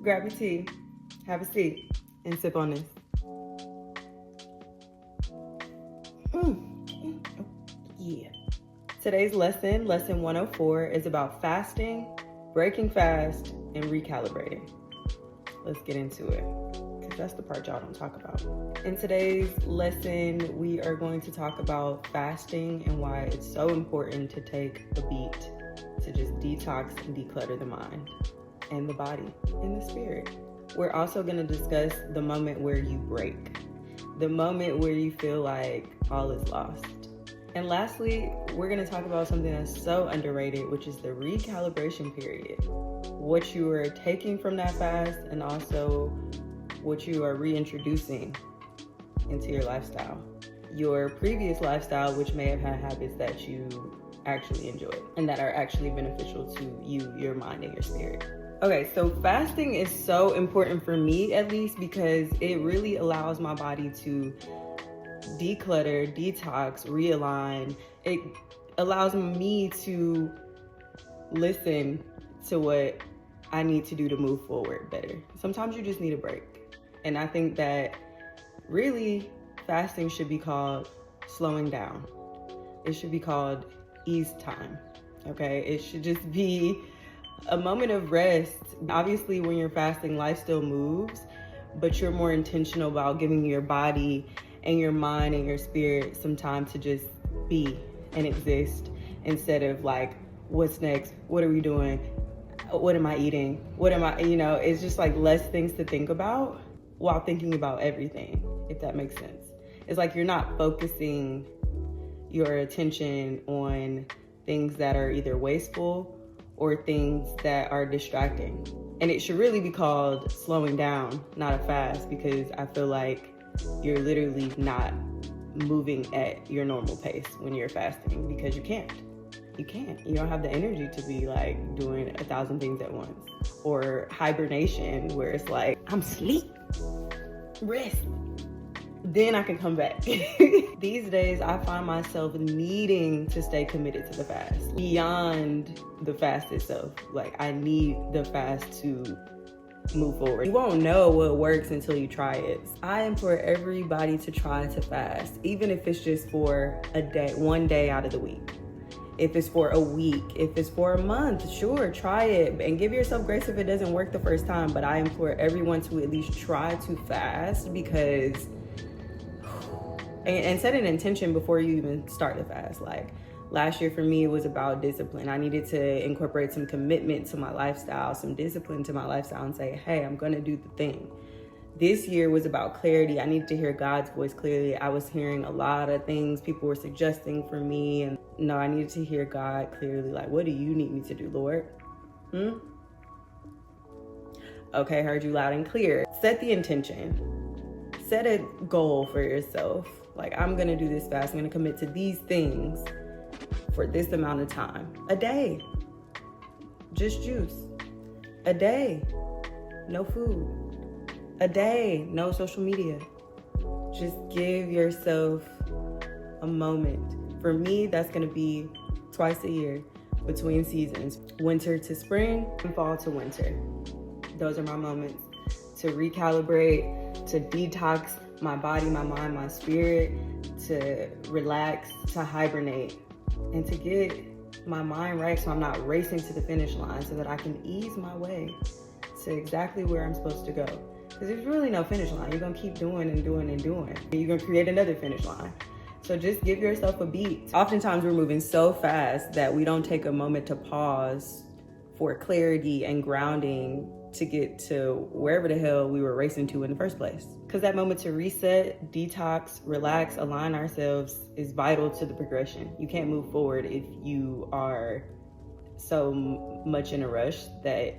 grab your tea, have a seat, and sip on this. Yeah. Today's lesson 104, is about fasting, breaking fast, and recalibrating. Let's get into it, because that's the part y'all don't talk about. In today's lesson, we are going to talk about fasting and why it's so important to take a beat to just detox and declutter the mind and the body and the spirit. We're also going to discuss the moment where you break, the moment where you feel like all is lost. And lastly, we're going to talk about something that's so underrated, which is the recalibration period. What you are taking from that fast and also what you are reintroducing into your lifestyle. Your previous lifestyle, which may have had habits that you actually enjoy and that are actually beneficial to you, your mind, and your spirit. Okay, so fasting is so important for me, at least, because it really allows my body to declutter, detox, realign. It allows me to listen to what I need to do to move forward better. Sometimes you just need a break. And I think that really fasting should be called slowing down. It should be called ease time, okay? It should just be a moment of rest. Obviously, when you're fasting, life still moves, but you're more intentional about giving your body and your mind and your spirit some time to just be and exist, instead of like, what's next? What are we doing? What am I eating? It's just like less things to think about while thinking about everything, if that makes sense. It's like you're not focusing your attention on things that are either wasteful or things that are distracting. And it should really be called slowing down, not a fast, because I feel like you're literally not moving at your normal pace when you're fasting, because you can't. You don't have the energy to be like doing 1,000 things at once. Or hibernation, where it's like, I'm asleep, rest, then I can come back. These days, I find myself needing to stay committed to the fast beyond the fast itself. Like, I need the fast to move forward. You won't know what works until you try it. I implore everybody to try to fast, even if it's just for a day, one day out of the week. If it's for a week, if it's for a month, sure, try it and give yourself grace if it doesn't work the first time. But I implore everyone to at least try to fast, because and set an intention before you even start the fast. Like last year for me, it was about discipline. I needed to incorporate some commitment to my lifestyle, some discipline to my lifestyle, and say, hey, I'm gonna do the thing. This year was about clarity. I needed to hear God's voice clearly. I was hearing a lot of things people were suggesting for me, and no, I needed to hear God clearly. Like, what do you need me to do, Lord? Okay, heard you loud and clear. Set the intention. Set a goal for yourself. Like, I'm gonna do this fast. I'm gonna commit to these things for this amount of time. A day. Just juice. A day. No food. A day, no social media. Just give yourself a moment. For me, that's gonna be twice a year between seasons. Winter to spring and fall to winter. Those are my moments to recalibrate, to detox my body, my mind, my spirit, to relax, to hibernate, and to get my mind right so I'm not racing to the finish line, so that I can ease my way to exactly where I'm supposed to go. Because there's really no finish line. You're gonna keep doing and doing and doing. You're gonna create another finish line. So just give yourself a beat. Oftentimes we're moving so fast that we don't take a moment to pause for clarity and grounding to get to wherever the hell we were racing to in the first place. Because that moment to reset, detox, relax, align ourselves is vital to the progression. You can't move forward if you are so much in a rush that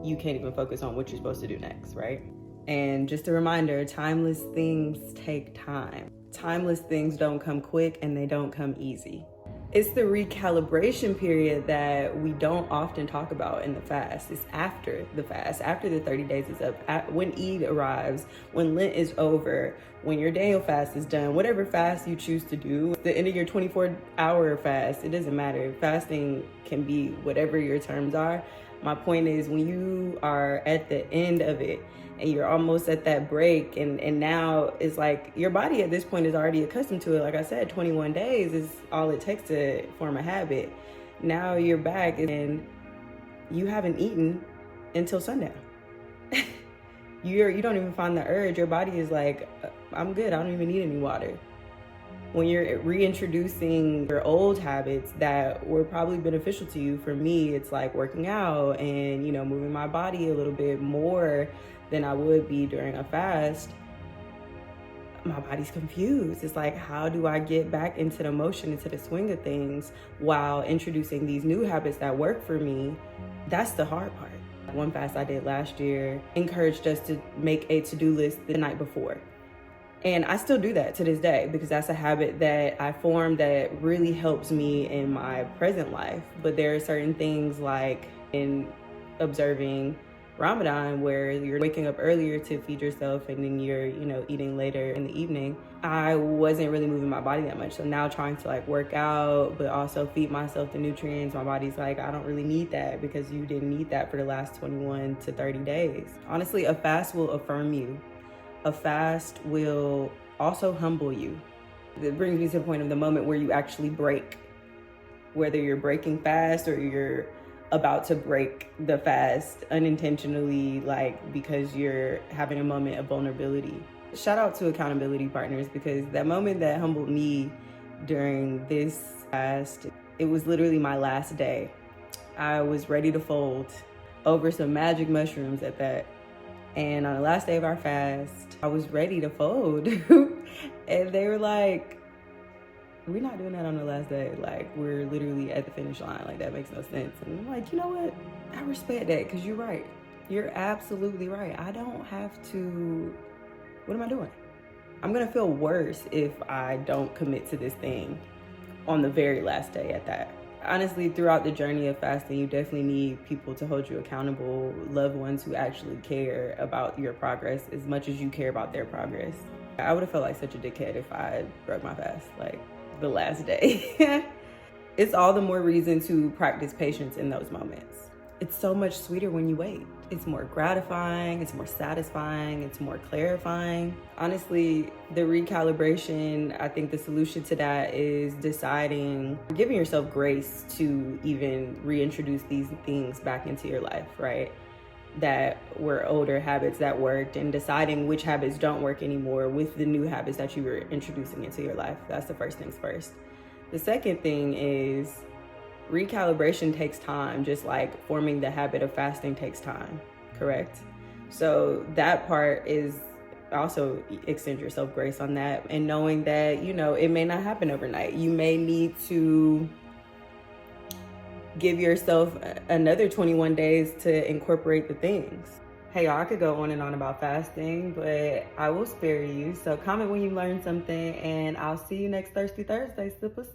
you can't even focus on what you're supposed to do next, right? And just a reminder, timeless things take time. Timeless things don't come quick and they don't come easy. It's the recalibration period that we don't often talk about in the fast. It's after the fast, after the 30 days is up, when Eid arrives, when Lent is over, when your Daniel fast is done, whatever fast you choose to do, the end of your 24-hour fast, it doesn't matter. Fasting can be whatever your terms are. My point is, when you are at the end of it and you're almost at that break, and now it's like your body at this point is already accustomed to it. Like I said, 21 days is all it takes to form a habit. Now you're back and you haven't eaten until sundown. You don't even find the urge. Your body is like, I'm good, I don't even need any water. When you're reintroducing your old habits that were probably beneficial to you, for me, it's like working out and, moving my body a little bit more than I would be during a fast. My body's confused. It's like, how do I get back into the motion, into the swing of things while introducing these new habits that work for me? That's the hard part. One fast I did last year encouraged us to make a to-do list the night before. And I still do that to this day because that's a habit that I formed that really helps me in my present life. But there are certain things like in observing Ramadan where you're waking up earlier to feed yourself and then you're, eating later in the evening. I wasn't really moving my body that much. So now trying to work out, but also feed myself the nutrients, my body's like, I don't really need that because you didn't need that for the last 21 to 30 days. Honestly, a fast will affirm you. A fast will also humble you. It brings me to the point of the moment where you actually break. Whether you're breaking fast or you're about to break the fast unintentionally, because you're having a moment of vulnerability. Shout out to accountability partners, because that moment that humbled me during this fast, it was literally my last day. I was ready to fold over some magic mushrooms at that. And on the last day of our fast, I was ready to fold. And they were like, we're not doing that on the last day. We're literally at the finish line. That makes no sense. And I'm like, you know what? I respect that because you're right. You're absolutely right. I don't have to, what am I doing? I'm going to feel worse if I don't commit to this thing on the very last day at that. Honestly, throughout the journey of fasting, you definitely need people to hold you accountable, loved ones who actually care about your progress as much as you care about their progress. I would have felt like such a dickhead if I broke my fast, the last day. It's all the more reason to practice patience in those moments. It's so much sweeter when you wait. It's more gratifying, it's more satisfying, it's more clarifying. Honestly, the recalibration, I think the solution to that is deciding, giving yourself grace to even reintroduce these things back into your life, right? That were older habits that worked, and deciding which habits don't work anymore with the new habits that you were introducing into your life. That's the first things first. The second thing is recalibration takes time, just like forming the habit of fasting takes time, correct? So that part is also extend yourself grace on that, and knowing that, it may not happen overnight. You may need to give yourself another 21 days to incorporate the things. Hey y'all, I could go on and on about fasting, but I will spare you. So comment when you learn something, and I'll see you next Thirsty Thursday, sippers.